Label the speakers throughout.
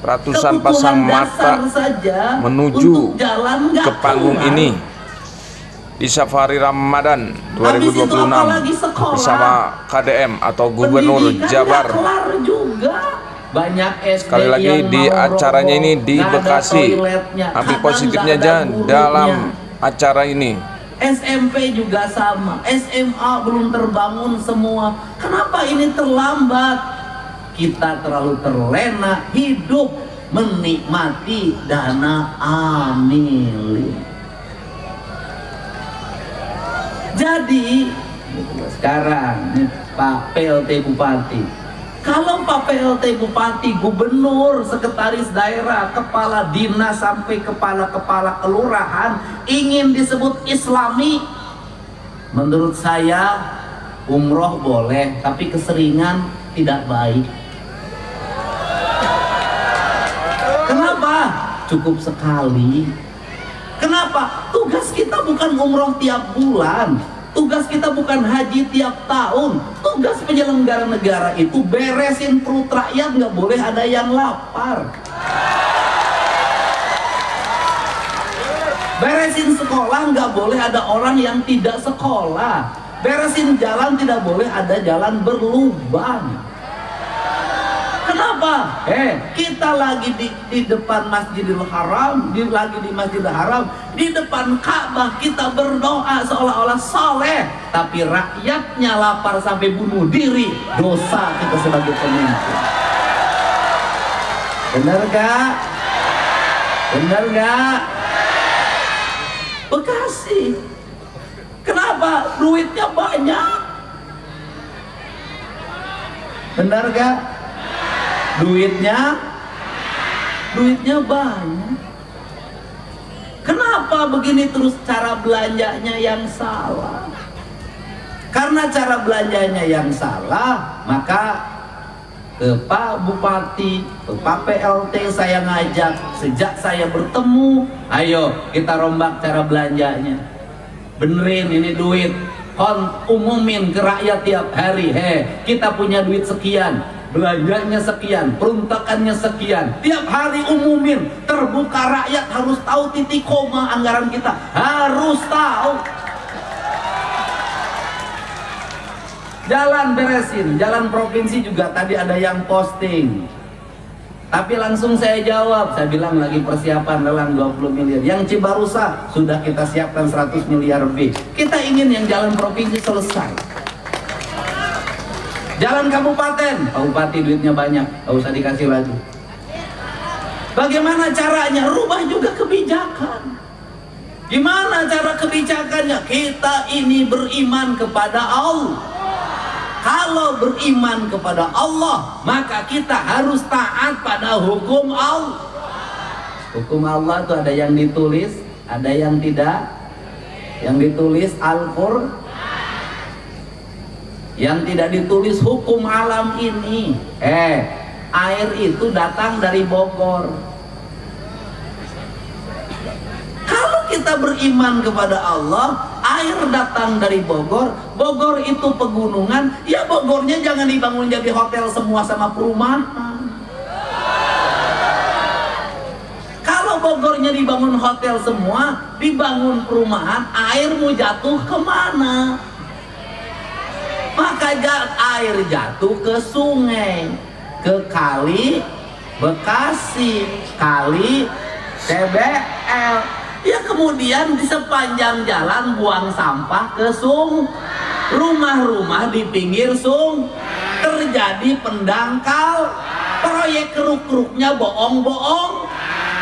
Speaker 1: Ratusan pasang mata menuju ke panggung ini di Safari Ramadan 2026 bersama KDM atau Gubernur Jabar. Sekali lagi di acaranya ini di Bekasi. Ambil positifnya aja dalam acara ini.
Speaker 2: SMP juga sama, SMA belum terbangun semua. Kenapa ini terlambat? Kita terlalu terlena hidup menikmati dana amili. Jadi sekarang nih, Pak PLT Bupati, kalau Pak PLT Bupati, Gubernur, Sekretaris Daerah, Kepala Dinas sampai Kepala-Kepala Kelurahan ingin disebut Islami, menurut saya umroh boleh, tapi keseringan tidak baik. Kenapa? Cukup sekali. Kenapa? Tugas kita bukan umroh tiap bulan. Tugas kita bukan haji tiap tahun. Tugas penyelenggara negara itu beresin perut rakyat, nggak boleh ada yang lapar. Beresin sekolah, nggak boleh ada orang yang tidak sekolah. Beresin jalan, tidak boleh ada jalan berlubang. Kenapa? Kita lagi di depan Masjidil Haram, lagi di Masjidil Haram, di depan Ka'bah kita berdoa seolah-olah soleh, tapi rakyatnya lapar sampai bunuh diri. Dosa kita sebagai pemimpin. Benar gak? Benar gak? Bekasi. Kenapa? Duitnya banyak. Benar gak? Duitnya banyak. Kenapa begini terus? Cara belanjanya yang salah. Karena cara belanjanya yang salah, maka Pak Bupati, Pak PLT saya ngajak, sejak saya bertemu, ayo kita rombak cara belanjanya. Benerin ini duit, umumin ke rakyat tiap hari. Kita punya duit sekian, belanjanya sekian, peruntukannya sekian, tiap hari umumin, terbuka, rakyat harus tahu titik koma anggaran kita, harus tahu. Jalan beresin, jalan provinsi juga tadi ada yang posting, tapi langsung saya jawab, saya bilang lagi persiapan lelang 20 miliar. Yang Cibarusa sudah kita siapkan 100 miliar lebih. Kita ingin yang jalan provinsi selesai. Jalan kabupaten, Pak Bupati duitnya banyak, nggak usah dikasih lagi. Bagaimana caranya? Rubah juga kebijakan. Gimana cara kebijakannya? Kita ini beriman kepada Allah. Kalau beriman kepada Allah, maka kita harus taat pada hukum Allah. Hukum Allah itu ada yang ditulis, ada yang tidak. Yang ditulis Al-Qur'an, yang tidak ditulis hukum alam ini. Air itu datang dari Bogor. Kalau kita beriman kepada Allah, air datang dari Bogor. Bogor itu pegunungan, ya Bogornya jangan dibangun jadi hotel semua sama perumahan. Kalau Bogornya dibangun hotel semua, dibangun perumahan, air mau jatuh kemana? Maka air jatuh ke sungai, ke kali Bekasi, kali TBL. Ya kemudian di sepanjang jalan buang sampah ke rumah-rumah di pinggir terjadi pendangkal. Proyek keruk-keruknya bohong-bohong,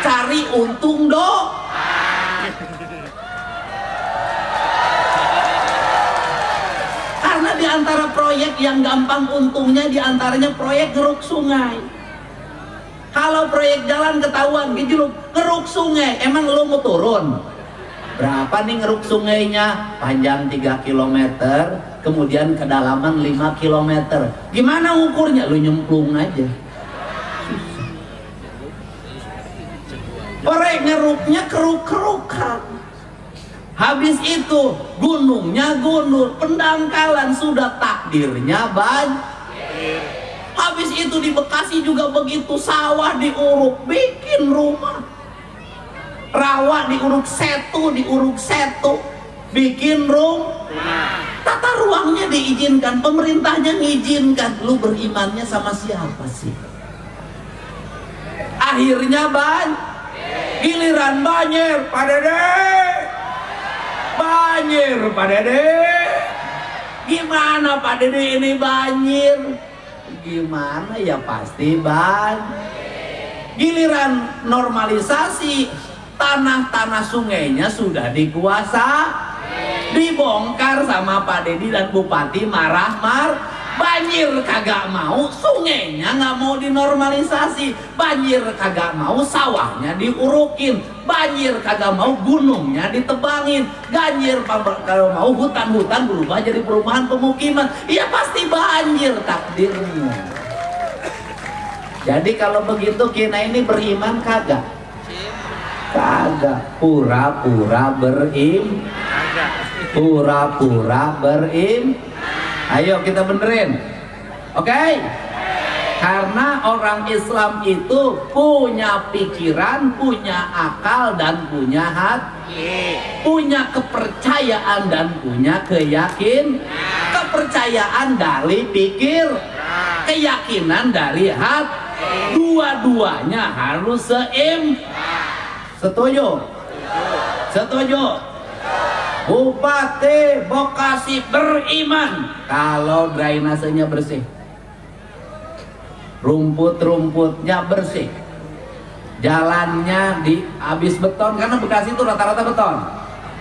Speaker 2: cari untung Karena di antara proyek yang gampang untungnya diantaranya proyek geruk sungai. Kalau proyek jalan ketahuan ngeruk sungai, emang lo mau turun? Berapa nih ngeruk sungainya? Panjang 3 km, kemudian kedalaman 5 km. Gimana ukurnya? Lo nyemplung aja. Proyek ngeruknya keruk-kerukan. Habis itu gunungnya gunung, pendangkalan, sudah takdirnya banjir. Habis itu di Bekasi juga begitu, sawah diuruk, bikin rumah. Rawa diuruk setu, bikin tata ruangnya diizinkan, pemerintahnya ngizinkan. Lu berimannya sama siapa sih? Akhirnya giliran banjir, Pak Dede. Banjir, Pak Dede. Gimana Pak Dede ini banjir? Gimana ya, pasti giliran normalisasi, tanah-tanah sungainya sudah dibongkar sama Pak Dedi dan Bupati marah. Banjir kagak mau, sungainya nggak mau dinormalisasi. Banjir kagak mau, sawahnya diurukin. Banjir kagak mau, gunungnya ditebangin. Banjir kalau mau, hutan-hutan berubah jadi perumahan pemukiman. Ya pasti banjir takdirmu. Jadi kalau begitu kita ini beriman kagak? Kagak. Pura-pura berim. Ayo kita benerin. Oke? Karena orang Islam itu punya pikiran, punya akal, dan punya hati, punya kepercayaan dan punya kepercayaan dari pikir, keyakinan dari hati. Dua-duanya harus setuju? Bupati Bekasi beriman kalau drainasenya bersih, rumput-rumputnya bersih, jalannya habis beton, karena Bekasi itu rata-rata beton.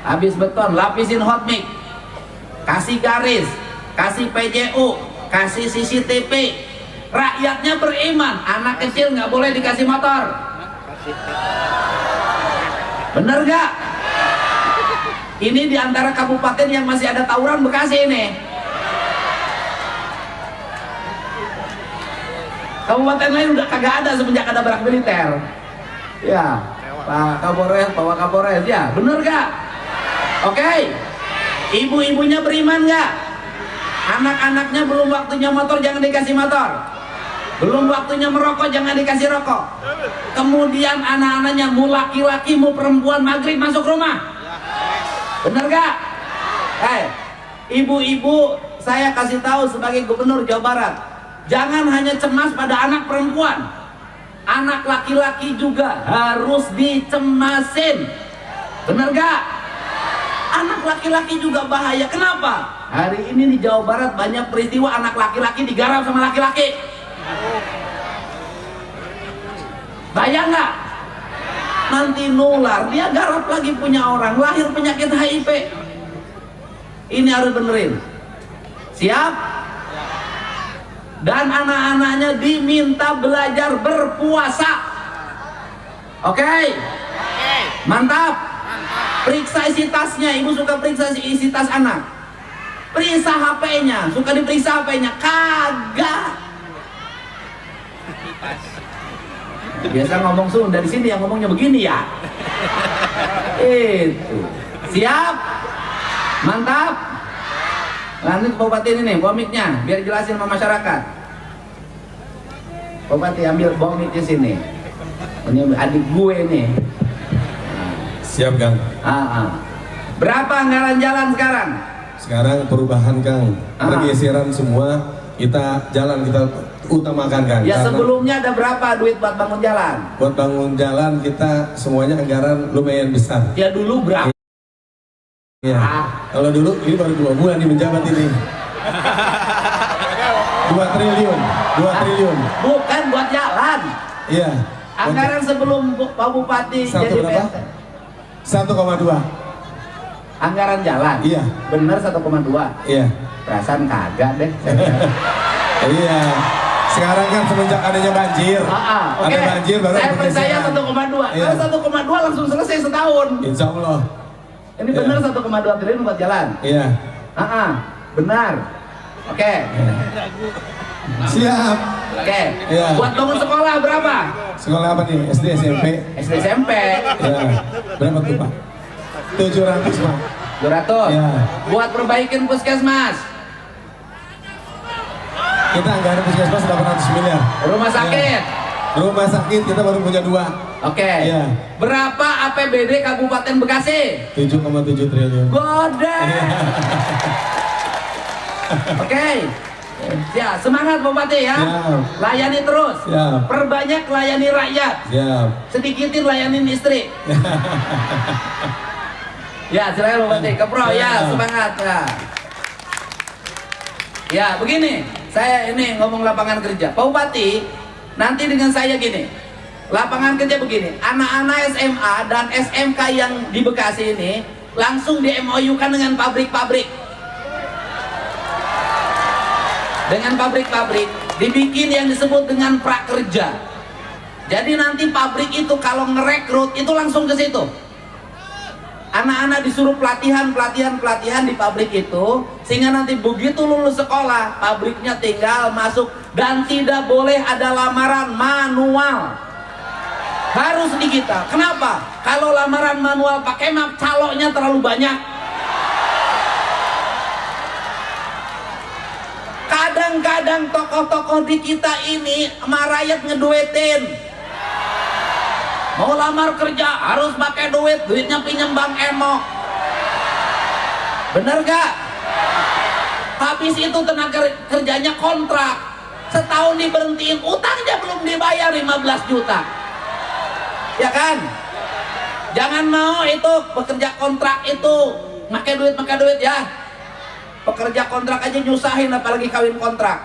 Speaker 2: Habis beton, lapisin hot mix, kasih garis, kasih PJU, kasih CCTV. Rakyatnya beriman, anak kecil nggak boleh dikasih motor. Bener gak? Ini diantara kabupaten yang masih ada tawuran Bekasi ini. Kabupaten lain udah kagak ada semenjak ada barak militer. Ya, Pak Kapolres, ya, bener gak? Oke. Ibu-ibunya beriman gak? Anak-anaknya belum waktunya motor, jangan dikasih motor. Belum waktunya merokok, jangan dikasih rokok. Kemudian anak-anaknya mau laki-laki mau perempuan, maghrib masuk rumah. Bener gak? Ibu-ibu, saya kasih tahu sebagai gubernur Jawa Barat, jangan hanya cemas pada anak perempuan, anak laki-laki juga harus dicemasin. Bener gak? Anak laki-laki juga bahaya. Kenapa? Hari ini di Jawa Barat banyak peristiwa anak laki-laki digarap sama laki-laki. Bayang gak? Nanti nular, dia garap lagi punya orang, lahir penyakit HIV. Ini harus benerin. Siap? Dan anak-anaknya diminta belajar berpuasa. Oke? Mantap. Periksa isi tasnya, ibu suka periksa isi tas anak. Periksa HP-nya, suka diperiksa HP-nya. Kagak. Biasa ngomong Sunda, di sini yang ngomongnya begini ya. Itu. Siap? Mantap. Lanjut Bupati ini nih, bomiknya biar jelasin sama masyarakat. Bupati ambil bomiknya sini. Ini adik gue nih.
Speaker 3: Siap, Kang.
Speaker 2: Berapa anggaran jalan sekarang?
Speaker 3: Sekarang perubahan, Kang. Pergeseran semua, kita utamakan, Kang.
Speaker 2: Ya, sebelumnya ada berapa duit buat bangun jalan?
Speaker 3: Buat bangun jalan kita semuanya anggaran lumayan besar.
Speaker 2: Ya dulu berapa?
Speaker 3: Ya. Kalau dulu ini baru 2 bulan nih menjabat ini. 2 triliun.
Speaker 2: Bukan buat jalan.
Speaker 3: Iya.
Speaker 2: Anggaran sebelum Pak Bupati jadi
Speaker 3: berapa?
Speaker 2: PSN.
Speaker 3: 1,2.
Speaker 2: Anggaran jalan.
Speaker 3: Iya.
Speaker 2: Bener 1,2.
Speaker 3: Iya.
Speaker 2: Perasaan kagak deh.
Speaker 3: Iya. Sekarang kan semenjak adanya banjir.
Speaker 2: Oke.
Speaker 3: Ada banjir baru
Speaker 2: saya percaya
Speaker 3: pergeseran.
Speaker 2: 1,2.
Speaker 3: Iya.
Speaker 2: Kalau 1,2 langsung selesai setahun.
Speaker 3: Insya Allah.
Speaker 2: Ini benar 1,2 triliun buat jalan.
Speaker 3: Iya.
Speaker 2: Benar. Oke.
Speaker 3: Siap.
Speaker 2: Oke.
Speaker 3: Iya.
Speaker 2: Buat bangun sekolah berapa?
Speaker 3: Sekolah apa nih? SD, SMP?
Speaker 2: SD SMP.
Speaker 3: Ya. Berapa tuh, Pak? 700, Pak.
Speaker 2: 200.
Speaker 3: Ya.
Speaker 2: Buat perbaikin puskesmas.
Speaker 3: Kita anggaran puskesmas 800 miliar.
Speaker 2: Rumah sakit.
Speaker 3: Ya. Rumah sakit kita baru punya 2.
Speaker 2: Oke.
Speaker 3: Iya.
Speaker 2: Berapa APBD Kabupaten Bekasi?
Speaker 3: 7,7 triliun.
Speaker 2: Gede. Oke. Ya, semangat Bupati ya.
Speaker 3: Siap.
Speaker 2: Layani terus.
Speaker 3: Siap.
Speaker 2: Perbanyak layani rakyat.
Speaker 3: Siap.
Speaker 2: Sedikitin layanin istri. Ya, silakan Bupati. Kepro ya,
Speaker 3: Siap.
Speaker 2: semangat ya. Ya, begini. Saya ini ngomong lapangan kerja. Pak Bupati, nanti dengan saya gini. Lapangan kerja begini. Anak-anak SMA dan SMK yang di Bekasi ini langsung di MOU-kan dengan pabrik-pabrik. Dengan pabrik-pabrik dibikin yang disebut dengan prakerja. Jadi nanti pabrik itu kalau ngerekrut itu langsung ke situ. Anak-anak disuruh pelatihan di pabrik itu, sehingga nanti begitu lulus sekolah, pabriknya tinggal masuk dan tidak boleh ada lamaran manual. Harus digital. Kenapa? Kalau lamaran manual pakai map, calonnya terlalu banyak. Kadang-kadang tokoh-tokoh di kita ini sama rakyat ngeduetin. Mau lamar kerja harus pakai duit, duitnya pinjam Bang Emo. Bener gak? Habis itu tenaga kerjanya kontrak, setahun diberhentiin, utangnya belum dibayar 15 juta. Ya kan? Jangan mau itu pekerja kontrak itu pakai duit ya. Pekerja kontrak aja nyusahin, apalagi kawin kontrak.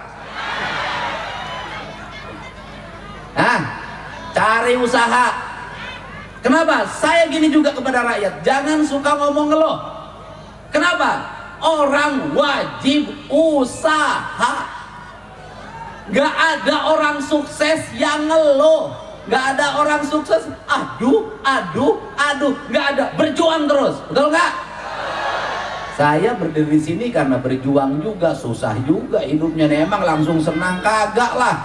Speaker 2: Nah, cari usaha. Kenapa? Saya gini juga kepada rakyat, jangan suka ngomong ngeluh. Kenapa? Orang wajib usaha. Gak ada orang sukses yang ngeluh. Gak ada orang sukses aduh. Gak ada, berjuang terus. Betul gak? Saya berdiri di sini karena berjuang juga, susah juga hidupnya. Emang langsung senang kagak lah.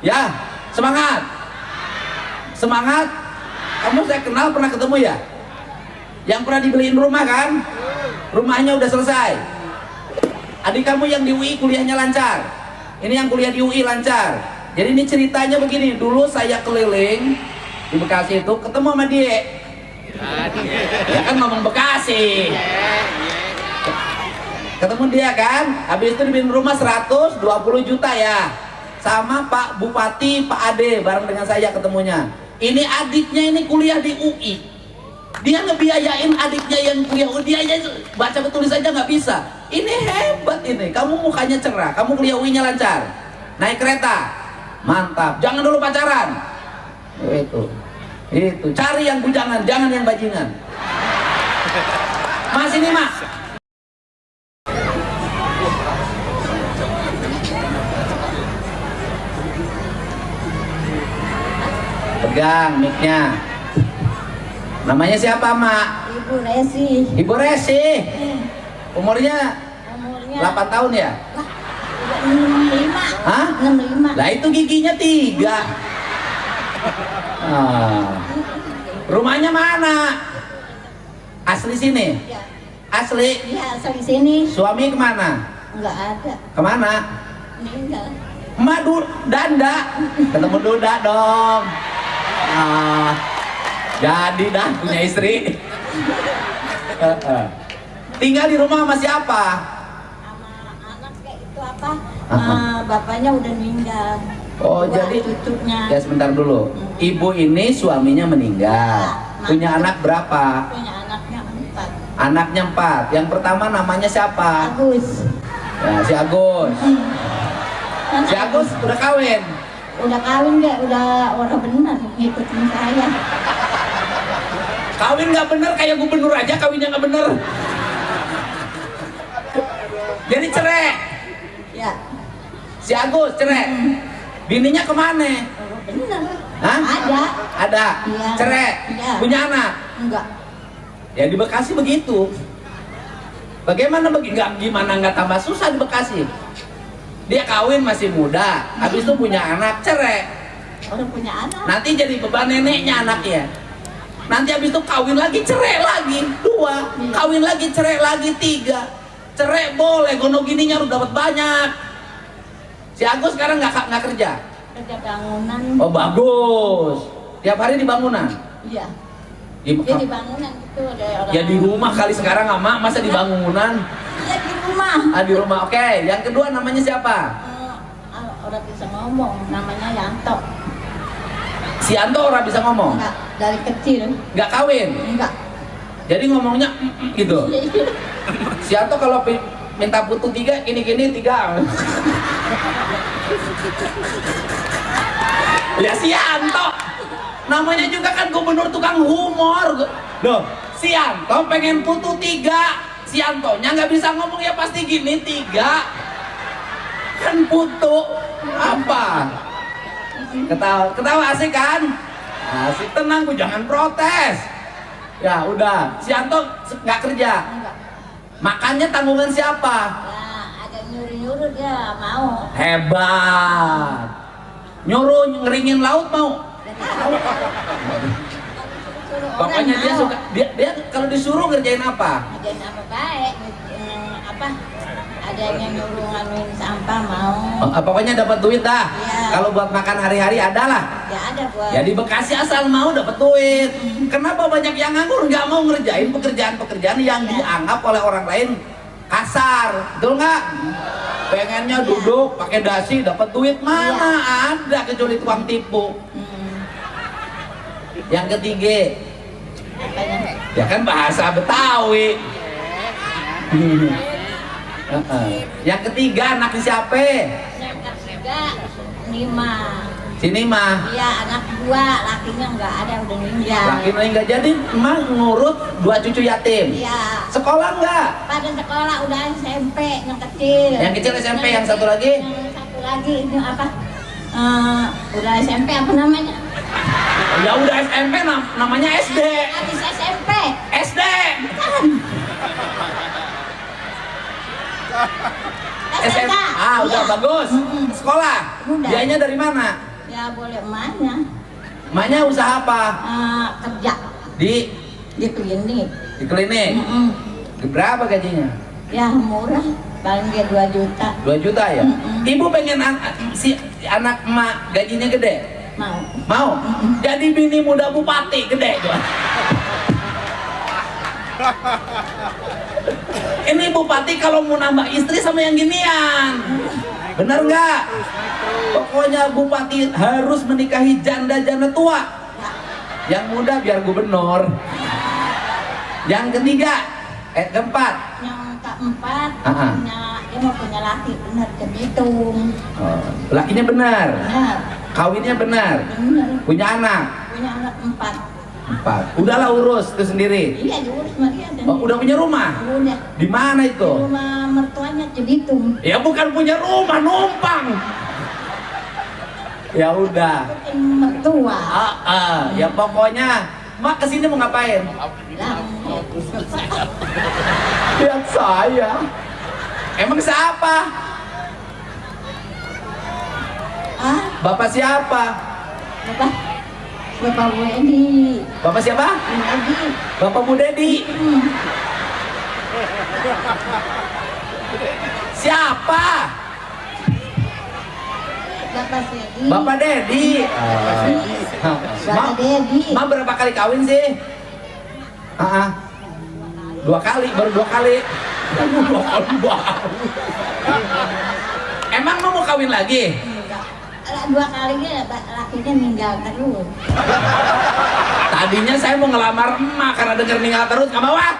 Speaker 2: Ya, semangat. Semangat. Kamu saya kenal, pernah ketemu ya? Yang pernah dibeliin rumah kan? Rumahnya udah selesai. Adik kamu yang di UI kuliahnya lancar. Ini yang kuliah di UI lancar. Jadi ini ceritanya begini. Dulu saya keliling di Bekasi itu, ketemu sama dia. Ya kan ngomong Bekasi. Ketemu dia kan, habis itu dibeliin rumah 120 juta ya. Sama Pak Bupati, Pak Ade, bareng dengan saya ketemunya. Ini adiknya ini kuliah di UI. Dia ngebiayain adiknya yang kuliah UI. Dia aja baca tulis aja nggak bisa. Ini hebat ini. Kamu mukanya cerah, kamu kuliah UI-nya lancar. Naik kereta, mantap. Jangan dulu pacaran. Itu. Cari yang bujangan, jangan yang bajingan. Mas ini mas. Pegang mic-nya. Namanya siapa, Mak?
Speaker 4: Ibu Resi.
Speaker 2: Ibu Resi. Umurnya 8 tahun ya?
Speaker 4: 65.
Speaker 2: Hah?
Speaker 4: 65.
Speaker 2: Lah itu giginya 3. Rumahnya mana? Asli sini?
Speaker 4: Ya.
Speaker 2: Asli?
Speaker 4: Iya, asal di sini.
Speaker 2: Suami kemana?
Speaker 4: Enggak ada.
Speaker 2: Kemana?
Speaker 4: Meninggal.
Speaker 2: Madu Danda. Ketemu Duda dong. Jadi dah punya istri. Tinggal di rumah sama siapa?
Speaker 4: Sama anak kayak itu apa? Bapaknya udah meninggal.
Speaker 2: Oh,
Speaker 4: Dua
Speaker 2: jadi
Speaker 4: cucunya.
Speaker 2: ya sebentar dulu. Ibu ini suaminya meninggal.
Speaker 4: Ya,
Speaker 2: Punya anak berapa?
Speaker 4: Punya anaknya 4.
Speaker 2: Anaknya 4. Yang pertama namanya siapa?
Speaker 4: Agus.
Speaker 2: Ya, si Agus. Si Agus udah kawin.
Speaker 4: Udah kawin nggak? Udah orang benar ngikutin saya.
Speaker 2: Kawin nggak bener kayak gubernur aja kawinnya nggak bener. Jadi cerai.
Speaker 4: Ya.
Speaker 2: Si Agus cerai. Bininya kemana?
Speaker 4: Oh, benar.
Speaker 2: Hah? Ada.
Speaker 4: Iya.
Speaker 2: Cerai.
Speaker 4: Iya.
Speaker 2: Punya anak.
Speaker 4: Enggak.
Speaker 2: Ya di Bekasi begitu. Bagaimana gimana nggak tambah susah di Bekasi? Dia kawin masih muda, habis itu punya anak, cerai.
Speaker 4: Orang punya anak.
Speaker 2: Nanti jadi beban neneknya anaknya. Nanti habis itu kawin lagi, cerai lagi, 2. Kawin lagi, cerai lagi, 3. Cerai boleh, gono gininya udah dapat banyak. Si Agus sekarang nggak kerja.
Speaker 4: Kerja bangunan.
Speaker 2: Oh bagus. Tiap hari di bangunan.
Speaker 4: Iya.
Speaker 2: Di,
Speaker 4: Dia di bangunan gitu ada orang.
Speaker 2: ya di rumah kali sekarang ama, masa di bangunan?
Speaker 4: Iya di rumah.
Speaker 2: Ah di rumah. Oke. Yang kedua namanya siapa?
Speaker 4: Orang bisa ngomong, namanya Yanto.
Speaker 2: Si Anto orang bisa ngomong.
Speaker 4: Enggak, dari kecil.
Speaker 2: Nggak kawin.
Speaker 4: Enggak.
Speaker 2: Jadi ngomongnya gitu. Si Anto kalau minta putu 3, gini-gini 3. Ya si Anto. Namanya juga kan gubernur tukang humor. Loh, si Anto pengen putu 3. Si Antonya nggak bisa ngomong ya pasti gini 3. Kan putu apa? Ketawa asik kan? Asik, tenang, Bu, jangan protes. Ya udah, si Anto nggak kerja.
Speaker 4: Enggak.
Speaker 2: Makannya tanggungan siapa?
Speaker 4: Ya, ada nyuruh-nyuruh dia mau.
Speaker 2: Hebat. Nyuruh ngeringin laut mau. Pokoknya dia suka, dia kalau disuruh ngerjain apa?
Speaker 4: Ngerjain apa baik, apa? Ada yang nyuruh nganuin sampah mau.
Speaker 2: Pokoknya dapat duit dah.
Speaker 4: Iya.
Speaker 2: Kalau buat makan hari-hari ada lah.
Speaker 4: Ya ada buat.
Speaker 2: Ya di Bekasi asal mau dapat duit. Kenapa banyak yang nganggur nggak mau ngerjain pekerjaan-pekerjaan yang dianggap oleh orang lain kasar, betul nggak? Pengennya duduk pakai dasi dapat duit, mana ada kecuali tukang tipu. Yang ketiga,
Speaker 4: Apanya?
Speaker 2: ya kan bahasa Betawi. Yang ketiga anaknya siapa?
Speaker 4: Yang ketiga Nima.
Speaker 2: Sini mah.
Speaker 4: Iya anak dua, lakinya nggak ada udah meninggal.
Speaker 2: Laki meninggal, jadi emang ngurut 2 cucu yatim.
Speaker 4: Iya.
Speaker 2: Sekolah nggak?
Speaker 4: Pada sekolah udah SMP yang kecil.
Speaker 2: Yang kecil SMP, yang satu lagi?
Speaker 4: Yang satu lagi itu apa? Udah SMP apa namanya?
Speaker 2: Ya udah SMP namanya SD.
Speaker 4: Habis SMP.
Speaker 2: SD.
Speaker 4: SMK.
Speaker 2: Udah
Speaker 4: Iya.
Speaker 2: bagus. Sekolah.
Speaker 4: Udah.
Speaker 2: Dianya dari mana?
Speaker 4: Ya boleh emaknya.
Speaker 2: Emaknya usaha apa?
Speaker 4: Kerja
Speaker 2: Di
Speaker 4: klinik.
Speaker 2: klinik. Berapa gajinya?
Speaker 4: Ya murah, paling dia 2 juta.
Speaker 2: 2 juta ya? Ibu pengen si anak emak gajinya gede?
Speaker 4: Mau.
Speaker 2: Mau? Jadi bini muda bupati gede tuh. Ini bupati kalau mau nambah istri sama yang ginian. Bener nggak? Pokoknya bupati harus menikahi janda-janda tua. Yang muda biar gubernur. Yang ketiga, keempat.
Speaker 4: Yang keempat,
Speaker 2: Aha.
Speaker 4: dia mau punya laki benar kebitung.
Speaker 2: Lakinya benar,
Speaker 4: Benar,
Speaker 2: kawinnya benar,
Speaker 4: benar.
Speaker 2: punya anak
Speaker 4: Punya anak 4.
Speaker 2: 4. Udahlah urus itu sendiri.
Speaker 4: Iya diurus sama dia.
Speaker 2: Udah punya rumah?
Speaker 4: Udah.
Speaker 2: Di mana
Speaker 4: Di
Speaker 2: itu?
Speaker 4: rumah mertuanya Cibitung.
Speaker 2: Ya bukan punya rumah, numpang. Ya udah.
Speaker 4: Mertua.
Speaker 2: Ya pokoknya mak kesini mau ngapain?
Speaker 4: Lah,
Speaker 2: Lihat saya. Emang siapa? Bapak siapa?
Speaker 4: Bapak Bu Edi.
Speaker 2: Bapak siapa?
Speaker 4: Edi.
Speaker 2: Bapak Bu Dedi. Siapa?
Speaker 4: Bapak Dedi.
Speaker 2: Bapak Dedi.
Speaker 4: Bapak Dedi.
Speaker 2: Ma berapa kali kawin sih? 2 kali, baru 2 kali. 2 kali baru. Emang mau kawin lagi?
Speaker 4: Enggak. 2 kalinya lakinya meninggal terus.
Speaker 2: Tadinya saya mau ngelamar emak karena denger meninggal terus, nggak mau ah.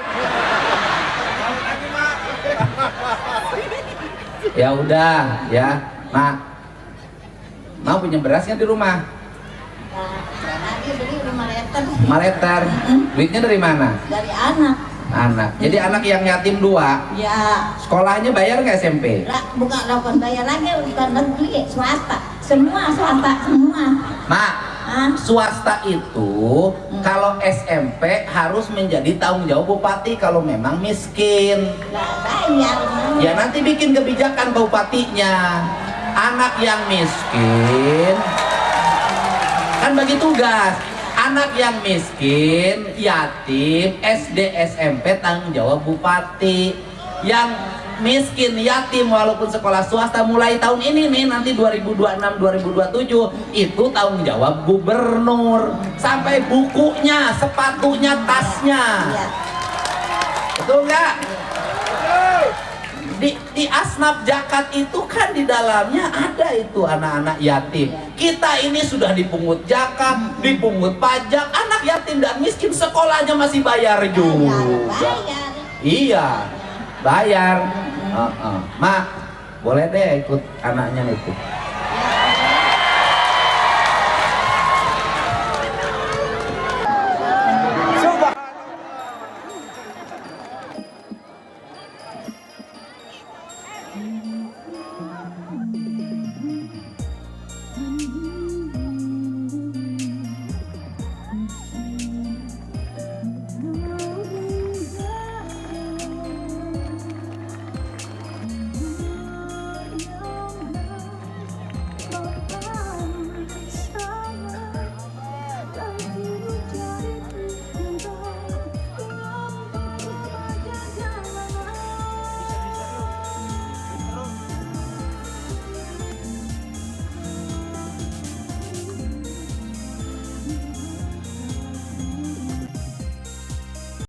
Speaker 2: Ya udah, ya, Mak. Mau punya beras nggak di rumah?
Speaker 4: Tadi beli 5 liter.
Speaker 2: 5 liter. Duitnya dari mana?
Speaker 4: Dari anak.
Speaker 2: Anak. Jadi anak yang yatim 2.
Speaker 4: Ya.
Speaker 2: Sekolahnya bayar nggak SMP?
Speaker 4: Bukan lakukan bayar lagi, bukan negeri, swasta. Semua swasta semua.
Speaker 2: Mak, swasta itu kalau SMP harus menjadi tanggung jawab bupati kalau memang miskin.
Speaker 4: Nggak bayar.
Speaker 2: Ya nanti bikin kebijakan bupatinya. Anak yang miskin kan bagi tugas. Anak yang miskin, yatim, SD, SMP tanggung jawab bupati. Yang miskin, yatim walaupun sekolah swasta mulai tahun ini nih, nanti 2026 2027 itu tanggung jawab gubernur, sampai bukunya, sepatunya, tasnya.
Speaker 4: Iya.
Speaker 2: Betul nggak? Di asnaf zakat itu kan di dalamnya ada itu anak-anak yatim. Kita ini sudah dipungut zakat, dipungut pajak, anak yatim dan miskin sekolahnya masih bayar juga.
Speaker 4: Bayar.
Speaker 2: Iya, bayar. Mak, boleh deh ikut anaknya itu.